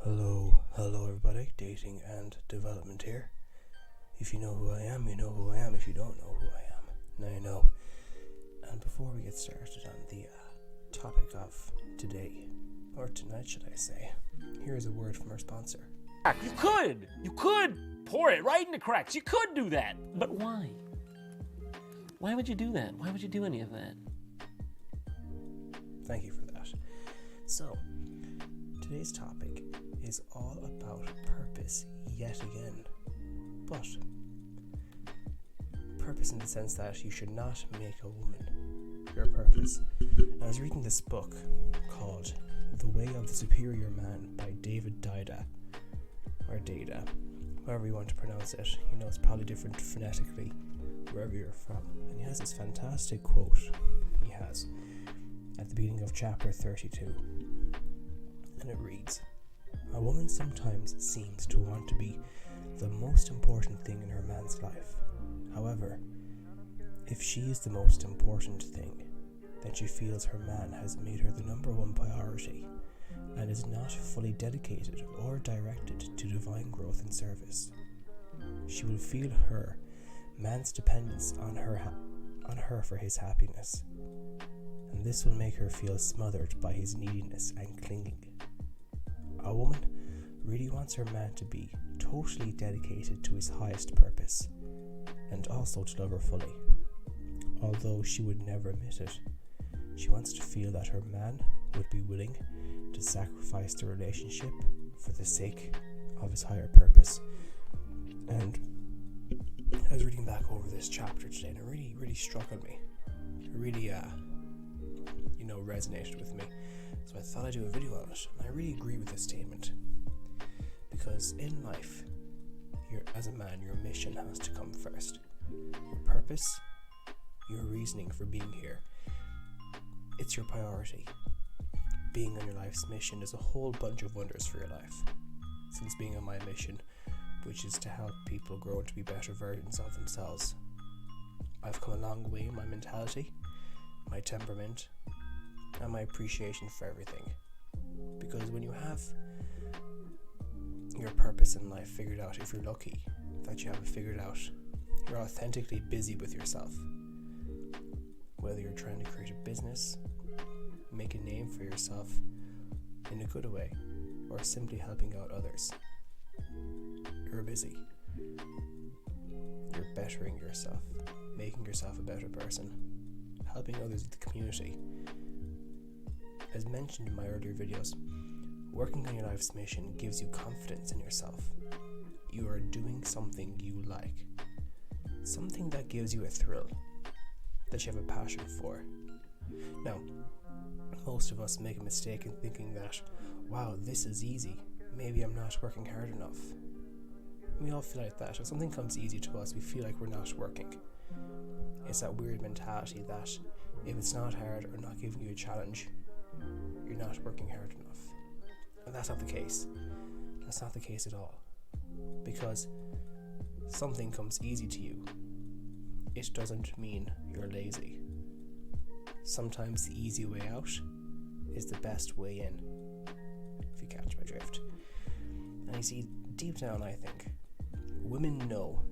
Hello everybody, dating and development here. If you know who I am, you know who I am. If you don't know who I am, now you know. And before we get started on the topic of today, or tonight should I say, here's a word from our sponsor. You could pour it right in the cracks. You could do that. But why? Why would you do that? Why would you do any of that? Thank you for that. So, today's topic is all about purpose yet again. But purpose in the sense that you should not make a woman your purpose. I was reading this book called The Way of the Superior Man by Deida, or Deida, however you want to pronounce it. You know, it's probably different phonetically wherever you're from. And he has this fantastic quote he has at the beginning of chapter 32. And it reads, "A woman sometimes seems to want to be the most important thing in her man's life. However, if she is the most important thing, then she feels her man has made her the number one priority and is not fully dedicated or directed to divine growth and service. She will feel her man's dependence on her for his happiness, and this will make her feel smothered by his neediness and clinging. A woman really wants her man to be totally dedicated to his highest purpose, and also to love her fully. Although she would never admit it, she wants to feel that her man would be willing to sacrifice the relationship for the sake of his higher purpose." And I was reading back over this chapter today, and it really struck on me. It really, resonated with me. So I thought I'd do a video on it. And I really agree with this statement. Because in life, as a man, your mission has to come first. Your purpose, your reasoning for being here, it's your priority. Being on your life's mission is a whole bunch of wonders for your life. Since being on my mission, which is to help people grow to be better versions of themselves, I've come a long way in my mentality, my temperament, and my appreciation for everything. Because when you have your purpose in life figured out, if you're lucky that you have it figured out, you're authentically busy with yourself. Whether you're trying to create a business, make a name for yourself in a good way, or simply helping out others, you're busy. You're bettering yourself, making yourself a better person, helping others in the community. As mentioned in my earlier videos, working on your life's mission gives you confidence in yourself. You are doing something you like, something that gives you a thrill, that you have a passion for. Now, most of us make a mistake in thinking that, wow, this is easy, maybe I'm not working hard enough. We all feel like that. If something comes easy to us, we feel like we're not working. It's that weird mentality that if it's not hard or not giving you a challenge, you're not working hard enough. And that's not the case. That's not the case at all. Because something comes easy to you, it doesn't mean you're lazy. Sometimes the easy way out is the best way in, if you catch my drift. And you see, deep down, I think women know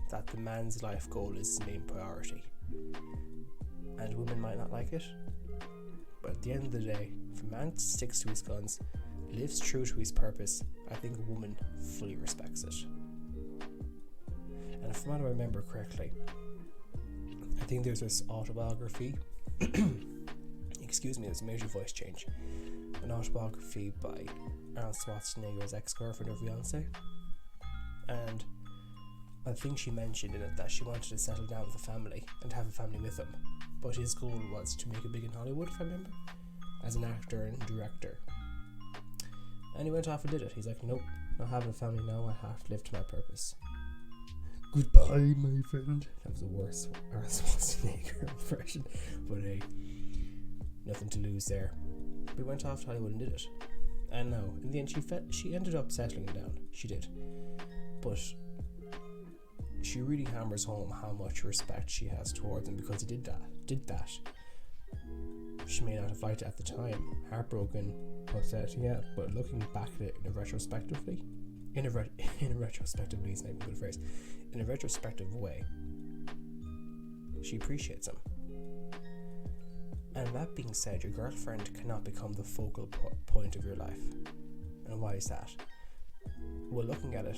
that the man's life goal is his main priority, and women might not like it, but at the end of the day, if a man sticks to his guns, lives true to his purpose, I think a woman fully respects it. And from what I remember correctly, I think there's this autobiography there's a major voice change, an autobiography by Arnold Schwarzenegger's ex-girlfriend or fiance, and I think she mentioned in it that she wanted to settle down with a family and have a family with him, but his goal was to make it big in Hollywood, if I remember, as an actor and director. And he went off and did it. He's like, nope, not having a family now, I have to live to my purpose. Goodbye, my friend. That was the worst Arnold Schwarzenegger impression, but hey, nothing to lose there. We went off to Hollywood and did it. And no, in the end she ended up settling down. She did. But she really hammers home how much respect she has towards him because he did that. She may not have liked it at the time, heartbroken, But yeah, but looking back at it in a retrospective is not even a good phrase. In a retrospective way, she appreciates him. And that being said, your girlfriend cannot become the focal point of your life. And why is that? Well, looking at it,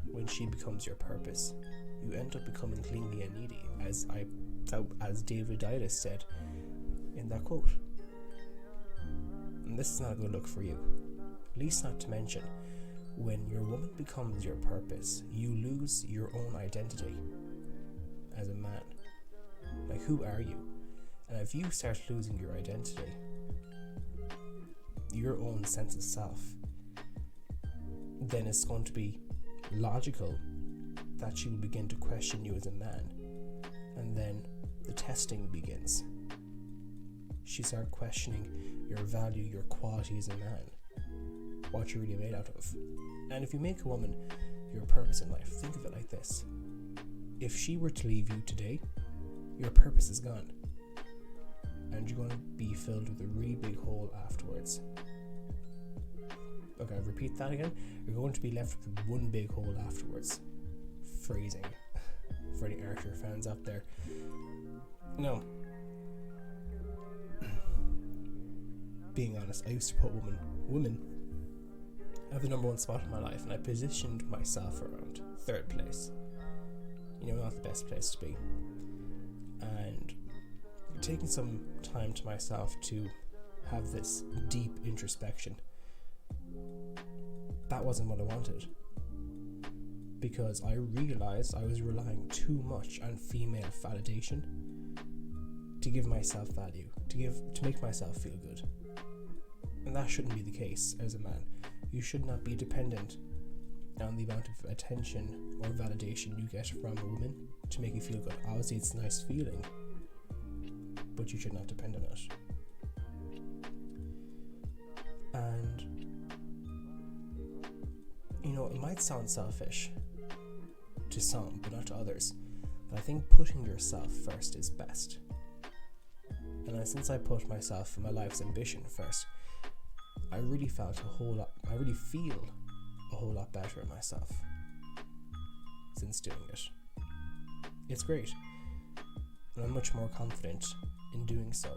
when she becomes your purpose, you end up becoming clingy and needy, as David Deida said in that quote. And this is not a good look for you. At least not to mention, when your woman becomes your purpose, you lose your own identity as a man. Like, who are you? And if you start losing your identity, your own sense of self, then it's going to be logical that she will begin to question you as a man. And then the testing begins. She starts questioning your value, your quality as a man, what you're really made out of. And if you make a woman your purpose in life, think of it like this. If she were to leave you today, your purpose is gone. And you're going to be filled with a really big hole afterwards. Okay, I'll repeat that again. You're going to be left with one big hole afterwards. Phrasing for the Archer fans out there. No. Being honest, I used to put women at the number one spot in my life, and I positioned myself around third place. You know, not the best place to be. And taking some time to myself to have this deep introspection, that wasn't what I wanted, because I realized I was relying too much on female validation to give myself value, to make myself feel good. And that shouldn't be the case as a man. You should not be dependent on the amount of attention or validation you get from a woman to make you feel good. Obviously, it's a nice feeling, but you should not depend on it. And, you know, it might sound selfish to some, but not to others. But I think putting yourself first is best. And since I put myself and my life's ambition first, I really feel a whole lot better in myself since doing it. It's great. And I'm much more confident in doing so.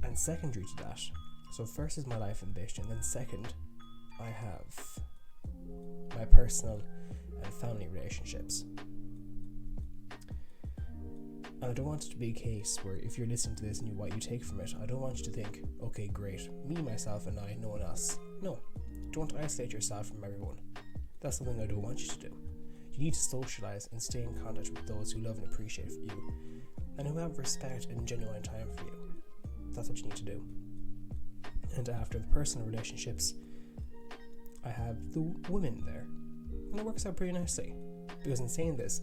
And secondary to that, so first is my life ambition, then second, I have my personal and family relationships. And I don't want it to be a case where if you're listening to this and what you take from it, I don't want you to think, okay, great, me, myself, and I, no one else. No, don't isolate yourself from everyone. That's something I don't want you to do. You need to socialize and stay in contact with those who love and appreciate you, and who have respect and genuine time for you. That's what you need to do. And after the personal relationships, I have the women there. And it works out pretty nicely. Because in saying this,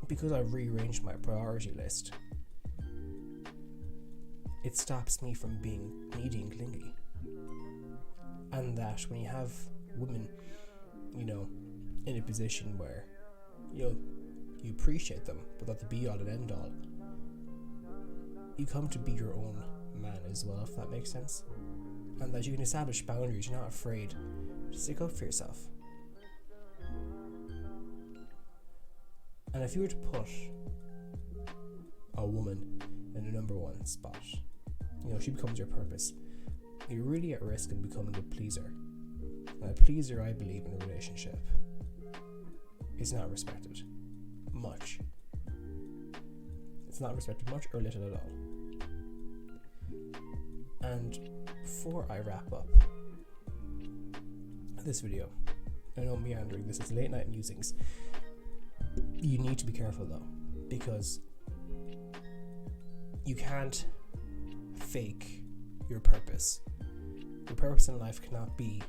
because I've rearranged my priority list, it stops me from being needy and clingy. And that when you have women, you know, in a position where, you know, you appreciate them, but not the be all and end all, you come to be your own man as well, if that makes sense. And that you can establish boundaries, you're not afraid to stick up for yourself. And if you were to put a woman in the number one spot, you know, she becomes your purpose, you're really at risk of becoming a pleaser. And a pleaser, I believe, in a relationship is not respected much. It's not respected much or little at all. And before I wrap up this video, I know I'm meandering, this is late night musings. You need to be careful though, because you can't fake your purpose. Your purpose in life cannot be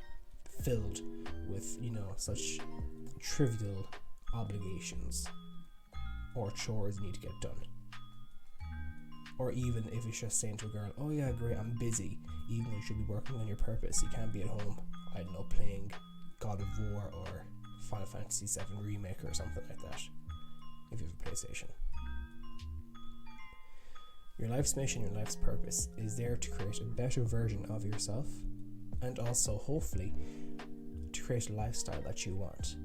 filled with, you know, such trivial obligations or chores you need to get done. Or even if it's just saying to a girl, oh yeah, great, I'm busy, even though you should be working on your purpose. You can't be at home, I don't know, playing God of War or Final Fantasy VII Remake or something like that, if you have a PlayStation. Your life's mission, your life's purpose is there to create a better version of yourself, and also, hopefully, to create a lifestyle that you want.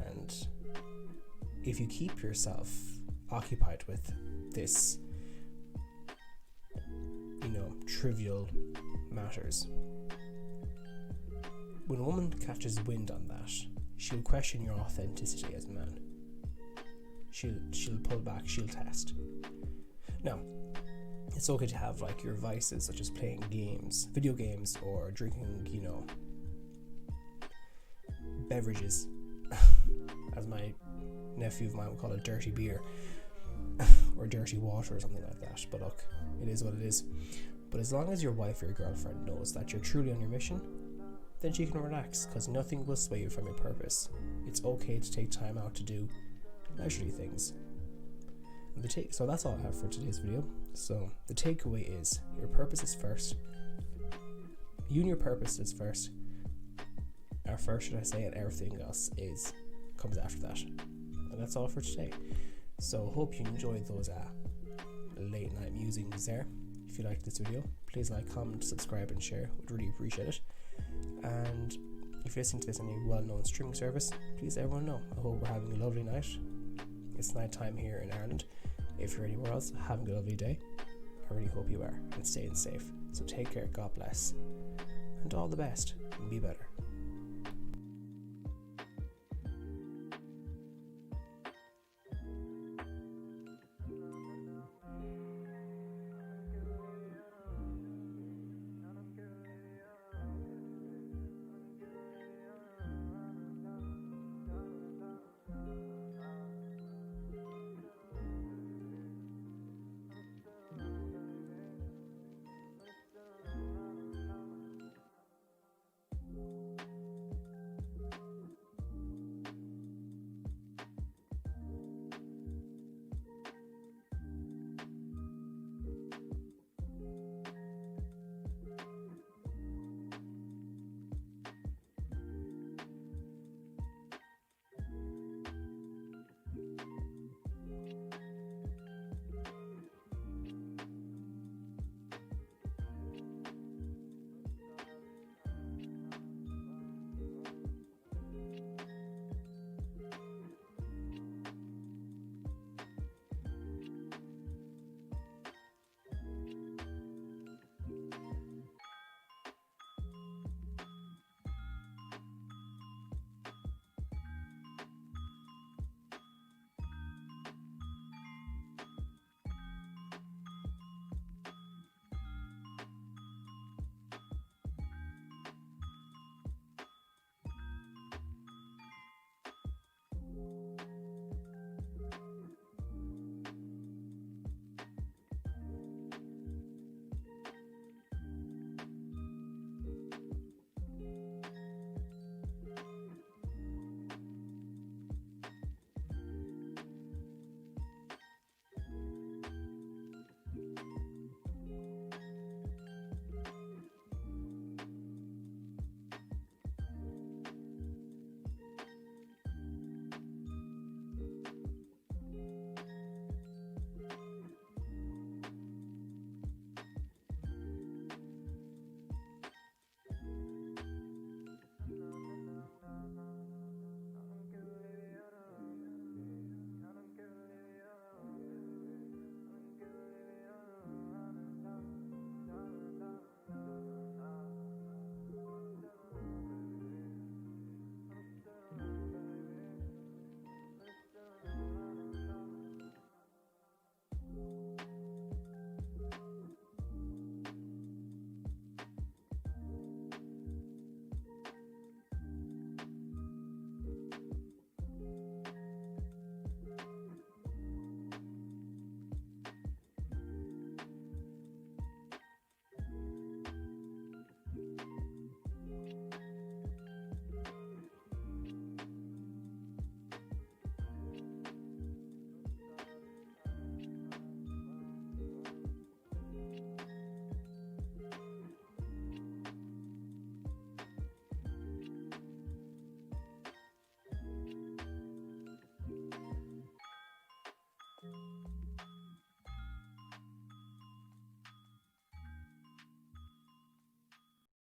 And if you keep yourself occupied with this, trivial matters, when a woman catches wind on that, she'll question your authenticity as a man. She'll pull back, she'll test. Now, it's okay to have like your vices, such as playing games, video games, or drinking, beverages, as my nephew of mine would call it, dirty beer, or dirty water or something like that. But look, it is what it is. But as long as your wife or your girlfriend knows that you're truly on your mission, then she can relax, because nothing will sway you from your purpose. It's okay to take time out to do leisurely things. So that's all I have for today's video. So the takeaway is, your purpose is first. You and your purpose is first. Or first, should I say, and everything else comes after that. And that's all for today. So hope you enjoyed those late night musings there. If you liked this video, please like, comment, subscribe, and share. Would really appreciate it. And if you're listening to this on a well-known streaming service, please let everyone know. I hope we're having a lovely night. It's night time here in Ireland. If you're anywhere else, having a lovely day. I really hope you are, and staying safe. So take care, God bless, and all the best, and be better.